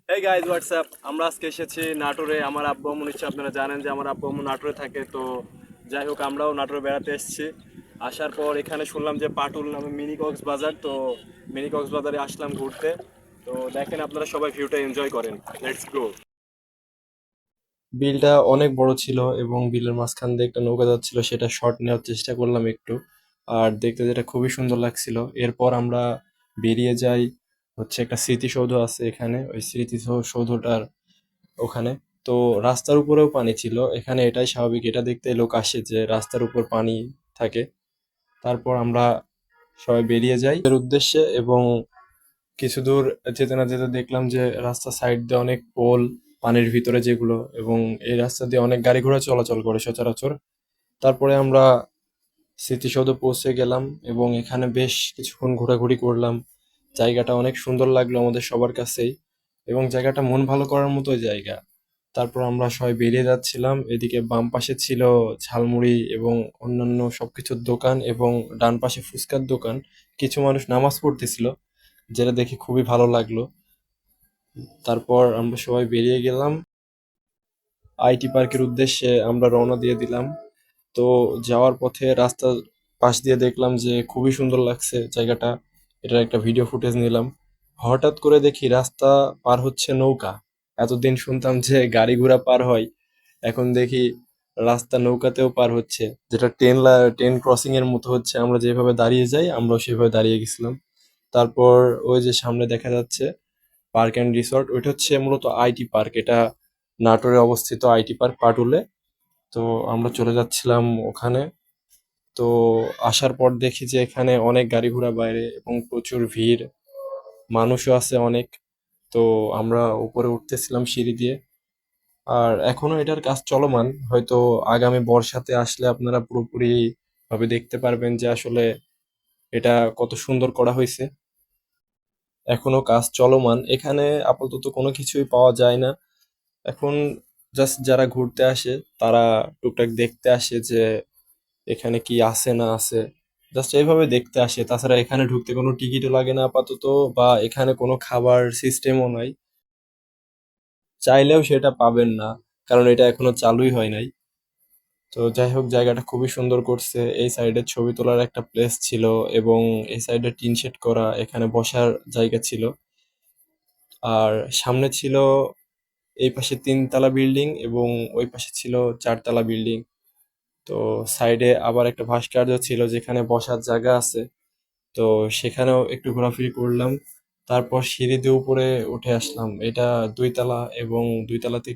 এই guys WhatsApp, আমরা আজকে এসেছি নাটোরে। আমার আব্বু আম্মু নিশ্চয়ই আপনারা জানেন যে আমার আব্বু আম্মু নাটোরে থাকে। তো যাই হোক, আমরাও নাটোরে বেড়াতে এসেছি। আসার পর এখানে শুনলাম যে পাটুল নামে মিনি কক্সবাজার। তো মিনি কক্সবাজারে আসলাম ঘুরতে। তো দেখেন, আপনারা সবাই ভিউটা এনজয় করেন। Let's go. বিলটা অনেক বড় ছিল এবং বিলের মাঝখান দিয়ে একটা নৌকা যাচ্ছিল, সেটা শর্ট নেওয়ার চেষ্টা করলাম একটু। আর দেখতে যেটা খুবই সুন্দর লাগছিল। এরপর আমরা বেরিয়ে যাই। হচ্ছে একটা স্মৃতিসৌধ আছে এখানে, ওই স্মৃতিসৌধটার ওখানে। তো রাস্তার উপরেও পানি ছিল এখানে, এটাই স্বাভাবিক, এটা দেখতে লোক আসে যে রাস্তার উপর পানি থাকে। তারপর আমরা সবাই বেরিয়ে যাই এর উদ্দেশ্যে, এবং কিছু দূর যেতে না যেতে দেখলাম যে রাস্তার সাইড দিয়ে অনেক পোল, পানির ভিতরে যেগুলো, এবং এই রাস্তা দিয়ে অনেক গাড়ি ঘোড়া চলাচল করে সচরাচর। তারপরে আমরা স্মৃতিসৌধ পৌঁছে গেলাম এবং এখানে বেশ কিছুক্ষণ ঘোরাঘুরি করলাম। জায়গাটা অনেক সুন্দর লাগলো আমাদের সবার কাছেই, এবং জায়গাটা মন ভালো করার মতোই জায়গা। তারপর আমরা সবাই বেরিয়ে যাচ্ছিলাম। এদিকে বাম পাশে ছিল ঝালমুড়ি এবং অন্যান্য সবকিছুর দোকান, এবং ডান পাশে ফুচকার দোকান। কিছু মানুষ নামাজ পড়তেছিল, যেটা দেখে খুবই ভালো লাগলো। তারপর আমরা সবাই বেরিয়ে গেলাম। আইটি পার্কের উদ্দেশ্যে আমরা রওনা দিয়ে দিলাম। তো যাওয়ার পথে রাস্তার পাশ দিয়ে দেখলাম যে খুবই সুন্দর লাগছে জায়গাটা। এটার একটা ভিডিও ফুটেজ নিলাম। হঠাৎ করে দেখি রাস্তা পার হচ্ছে নৌকা। এতদিন শুনতাম যে গাড়ি ঘোড়া পার হয়, এখন দেখি রাস্তা নৌকাতেও পার হচ্ছে, যেটা ট্রেন ক্রসিং এর মতো হচ্ছে। আমরা যেভাবে দাঁড়িয়ে যাই আমরাও সেভাবে দাঁড়িয়ে গেছিলাম। তারপর ওই যে সামনে দেখা যাচ্ছে পার্ক অ্যান্ড রিসর্ট, ওইটা হচ্ছে মূলত আইটি পার্ক। এটা নাটোরে অবস্থিত আইটি পার্ক পাটুলে। তো আমরা চলে যাচ্ছিলাম ওখানে। তো আসার পর দেখি যে এখানে অনেক গাড়ি ঘোড়া বাইরে এবং প্রচুর ভিড়, মানুষও আছে অনেক। তো আমরা উপরে উঠতেছিলাম সিঁড়ি দিয়ে। আর এখনো এটার কাজ চলমান, হয়তো আগামী বর্ষাতে আসলে আপনারা পুরোপুরি ভাবে দেখতে পারবেন যে আসলে এটা কত সুন্দর করা হয়েছে। এখনো কাজ চলমান, এখানে আপাতত কোনো কিছুই পাওয়া যায় না এখন। জাস্ট যারা ঘুরতে আসে তারা টুকটাক দেখতে আসে যে এখানে কি আছে না আছে, জাস্ট এইভাবে দেখতে আসে। তাছাড়া এখানে ঢুকতে কোনো টিকিটও লাগে না আপাতত, বা এখানে কোনো খাবার সিস্টেমও নাই। চাইলেও সেটা পাবেন না, কারণ এটা এখনো চালুই হয় নাই। তো যাই হোক, জায়গাটা খুবই সুন্দর করছে। এই সাইডে ছবি তোলার একটা প্লেস ছিল, এবং এই সাইডে টিন শেড করা, এখানে বসার জায়গা ছিল। আর সামনে ছিল এই পাশে 3 তলা বিল্ডিং, এবং ওই পাশে ছিল 4 তলা বিল্ডিং। তো সাইডে আবার একটা ভাস্কর্য ছিল যেখানে বসার জায়গা আছে। তো সেখানেও একটু ঘোরাঘুরি করলাম। তারপর সিঁড়ি দিয়ে উপরে উঠে আসলাম। এটা 2 তলা, এবং 2 তলাতে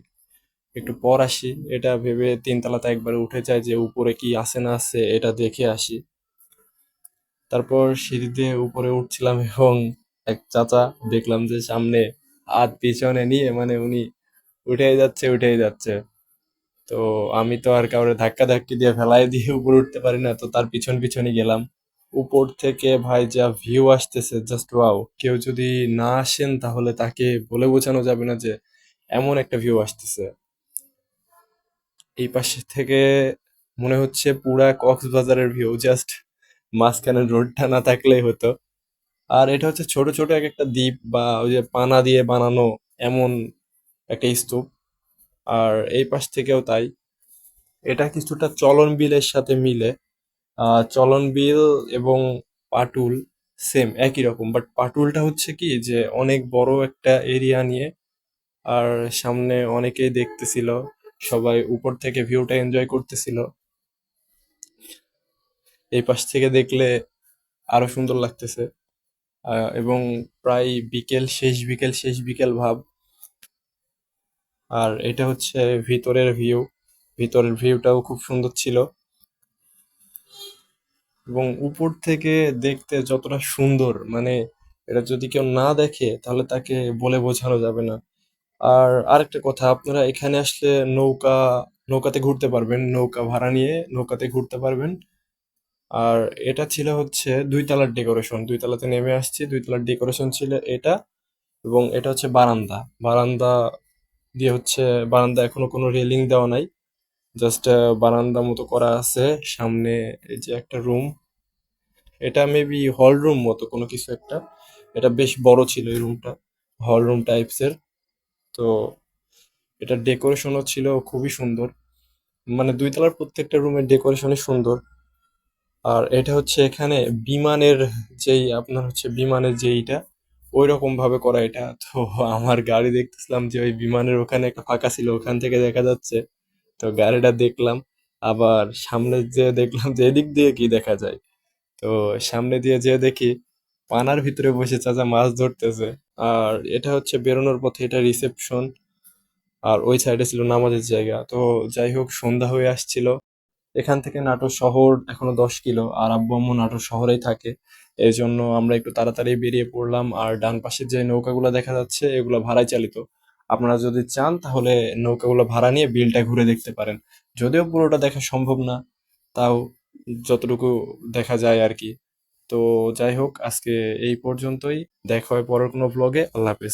একটু পর আসি, এটা ভেবে 3 তলাতে একবারে উঠে যায় যে উপরে কি আছে না আছে এটা দেখে আসি। তারপর সিঁড়ি দিয়ে উপরে উঠছিলাম, এবং এক চাচা দেখলাম যে সামনে হাত পিছনে নিয়ে, মানে উনি উঠেই যাচ্ছে উঠেই যাচ্ছে। তো আমি তো আর কাউরে ধাক্কা ধাক্কি দিয়ে ফেলাই দিয়ে উপরে উঠতে পারি না, তো তার পিছন পিছনই গেলাম। উপর থেকে ভাই যা ভিউ আসতেছে, জাস্ট ওয়াও! কেউ যদি না আসেন তাহলে তাকে বলে বোঝানো যাবে না যে এমন একটা ভিউ আসতেছে। এই পাশে থেকে মনে হচ্ছে পুরা কক্সবাজারের ভিউ, জাস্ট মাঝখানে রোডটা না থাকলেই হতো। আর এটা হচ্ছে ছোট ছোট এক একটা দ্বীপ, বা ওই যে পানা দিয়ে বানানো এমন একটা স্তূপ। আর এই পাশ থেকেও তাই। এটা কিছুটা চলন বিলের সাথে মিলে। চলন বিল এবং পাটুল সেম একই রকম, বাট পাটুলটা হচ্ছে কি যে অনেক বড় একটা এরিয়া নিয়ে। আর সামনে অনেকেই দেখতেছিল, সবাই উপর থেকে ভিউটা এনজয় করতেছিল। এই পাশ থেকে দেখলে আরো সুন্দর লাগতেছে। এবং প্রায় বিকেল, শেষ বিকেল ভাব। আর এটা হচ্ছে ভিতরের ভিউ। ভিতরের ভিউটাও খুব সুন্দর ছিল, এবং উপর থেকে দেখতে যতটা সুন্দর, মানে এটা যদি কেউ না দেখে তাহলে তাকে বলে বোঝানো যাবে না। আর আরেকটা কথা, আপনারা এখানে আসলে নৌকাতে ঘুরতে পারবেন, নৌকা ভাড়া নিয়ে নৌকাতে ঘুরতে পারবেন। আর এটা ছিল হচ্ছে 2 তলার ডেকোরেশন, 2 তলাতে নেমে আসছি, 2 তলার ডেকোরেশন ছিল এটা। এবং এটা হচ্ছে বারান্দা। বারান্দা দিয়ে হচ্ছে, বারান্দা এখনো কোনো রেলিং দেওয়া নাই, জাস্ট বারান্দা মতো করা আছে সামনে। এই যে একটা রুম, এটা মেবি হল রুম মতো কোনো কিছু একটা। এটা বেশ বড় ছিল এই রুমটা, হল রুম টাইপস এর। তো এটার ডেকোরেশনও ছিল খুবই সুন্দর, মানে দুই তলার প্রত্যেকটা রুমের ডেকোরেশনই সুন্দর। আর এটা হচ্ছে এখানে বিমানের যেই আপনার হচ্ছে বিমানের যেইটা ওই রকম ভাবে করা এটা। তো আমার গাড়ি দেখতেছিলাম যে ওই বিমানের ওখানে একটা ফাঁকা ছিল, ওখান থেকে দেখা যাচ্ছে। তো গাড়িটা দেখলাম, আবার সামনে যে দেখলাম যে এদিক দিয়ে কি দেখা যায়। তো সামনে দিয়ে যে দেখি পানার ভিতরে বসে চাচা মাছ ধরতেছে। আর এটা হচ্ছে বেরোনোর পথে এটা রিসেপশন, আর ওই সাইডে ছিল নামাজের জায়গা। তো যাই হোক, সন্ধ্যা হয়ে আসছিল। এখান থেকে নাটোর শহর এখনো 10 কিলো, আর আব্বু আম্মু নাটোর শহরেই থাকে। এই জন্য আমরা একটু তাড়াতাড়ি বেরিয়ে পড়লাম। আর ডান পাশে যে নৌকাগুলো দেখা যাচ্ছে এগুলো ভাড়ায় চালিত। আপনারা যদি চান তাহলে নৌকাগুলো ভাড়া নিয়ে বিলটা ঘুরে দেখতে পারেন। যদিও পুরোটা দেখা সম্ভব না, তাও যতটুকু দেখা যায় আর কি। তো যাই হোক, আজকে এই পর্যন্তই। দেখা হয় পরের কোনো ব্লগে। আল্লাহ হাফেজ।